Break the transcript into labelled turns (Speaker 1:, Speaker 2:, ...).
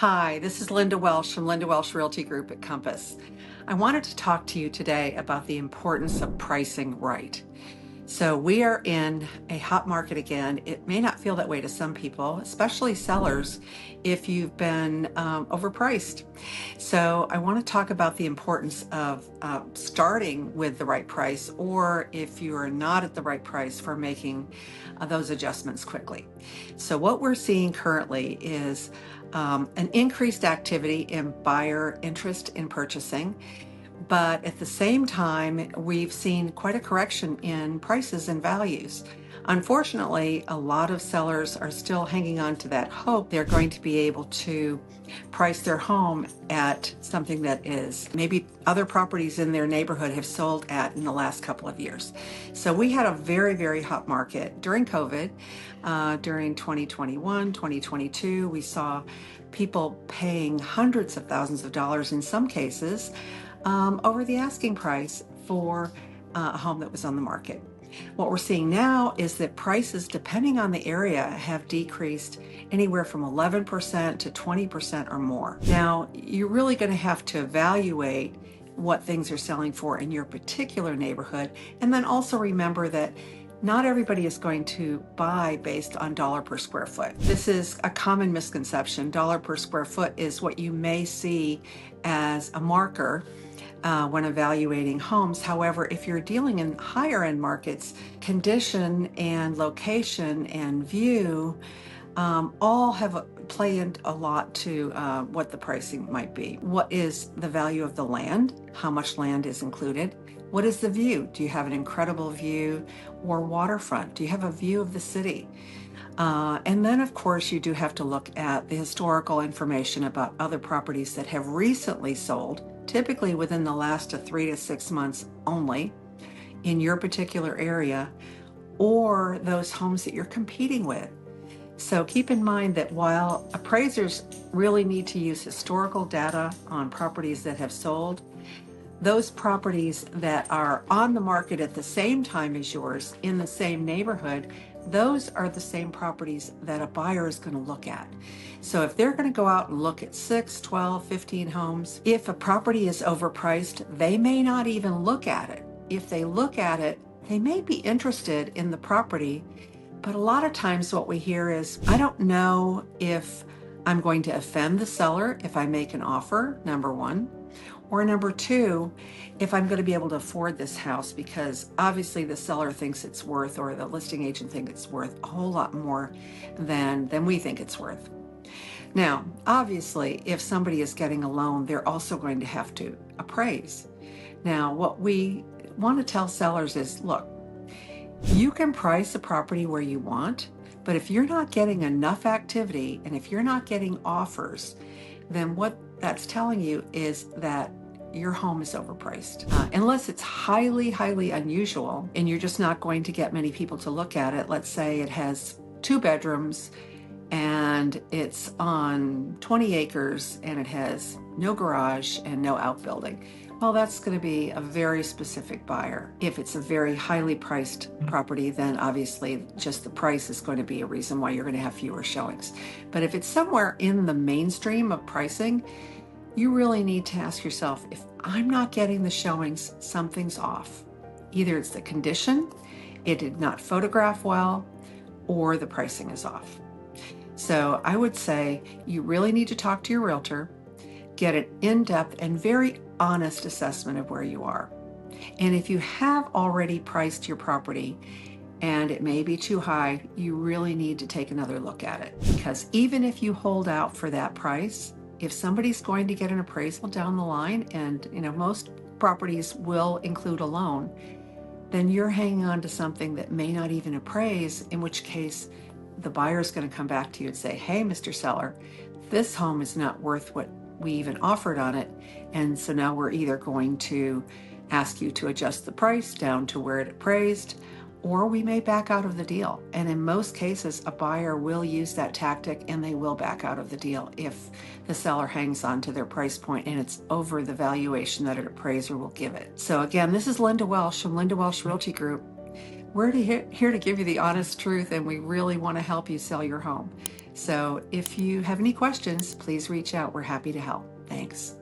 Speaker 1: Hi, this is Linda Welsh from Linda Welsh Realty Group at Compass. I wanted to talk to you today about the importance of pricing right. So we are in a hot market again. It may not feel that way to some people, especially sellers, if you've been overpriced. So I want to talk about the importance of starting with the right price, or if you are not at the right price, for making those adjustments quickly. So what we're seeing currently is an increased activity in buyer interest in purchasing. But at the same time, we've seen quite a correction in prices and values. Unfortunately, a lot of sellers are still hanging on to that hope they're going to be able to price their home at something that is maybe other properties in their neighborhood have sold at in the last couple of years. So we had a very, very hot market during COVID. During 2021, 2022, we saw people paying hundreds of thousands of dollars in some cases over the asking price for a home that was on the market. What we're seeing now is that prices, depending on the area, have decreased anywhere from 11% to 20% or more. Now, you're really going to have to evaluate what things are selling for in your particular neighborhood, and then also remember that not everybody is going to buy based on dollar per square foot. This is a common misconception. Dollar per square foot is what you may see as a marker when evaluating homes. However, if you're dealing in higher end markets, condition and location and view all play in a lot to what the pricing might be. What is the value of the land? How much land is included? What is the view? Do you have an incredible view or waterfront? Do you have a view of the city? And then, of course, you do have to look at the historical information about other properties that have recently sold, typically within the last 3 to 6 months only, in your particular area, or those homes that you're competing with. So keep in mind that while appraisers really need to use historical data on properties that have sold, those properties that are on the market at the same time as yours in the same neighborhood, those are the same properties that a buyer is going to look at. So if they're going to go out and look at 6, 12, 15 homes, if a property is overpriced, they may not even look at it. If they look at it, they may be interested in the property, but a lot of times what we hear is, I don't know if I'm going to offend the seller if I make an offer, number one. Or number two, if I'm going to be able to afford this house, because obviously the seller thinks it's worth, or the listing agent thinks it's worth a whole lot more than we think it's worth. Now, obviously, if somebody is getting a loan, they're also going to have to appraise. Now, what we want to tell sellers is, look, you can price a property where you want, but if you're not getting enough activity and if you're not getting offers, then what that's telling you is that your home is overpriced. Unless it's highly, highly unusual and you're just not going to get many people to look at it. Let's say it has 2 bedrooms and it's on 20 acres and it has no garage and no outbuilding. Well, that's going to be a very specific buyer. If it's a very highly priced property, then obviously just the price is going to be a reason why you're going to have fewer showings. But if it's somewhere in the mainstream of pricing, you really need to ask yourself, if I'm not getting the showings, something's off. Either it's the condition, it did not photograph well, or the pricing is off. So I would say you really need to talk to your realtor, get an in-depth and very honest assessment of where you are. And if you have already priced your property and it may be too high, you really need to take another look at it. Because even if you hold out for that price, if somebody's going to get an appraisal down the line, and most properties will include a loan, then you're hanging on to something that may not even appraise, in which case the buyer is going to come back to you and say, hey, Mr. Seller, this home is not worth what we even offered on it. And so now we're either going to ask you to adjust the price down to where it appraised, or we may back out of the deal. And in most cases, a buyer will use that tactic and they will back out of the deal if the seller hangs on to their price point and it's over the valuation that an appraiser will give it. So again, this is Linda Welsh from Linda Welsh Realty Group. We're here to give you the honest truth, and we really want to help you sell your home. So if you have any questions, please reach out. We're happy to help. Thanks.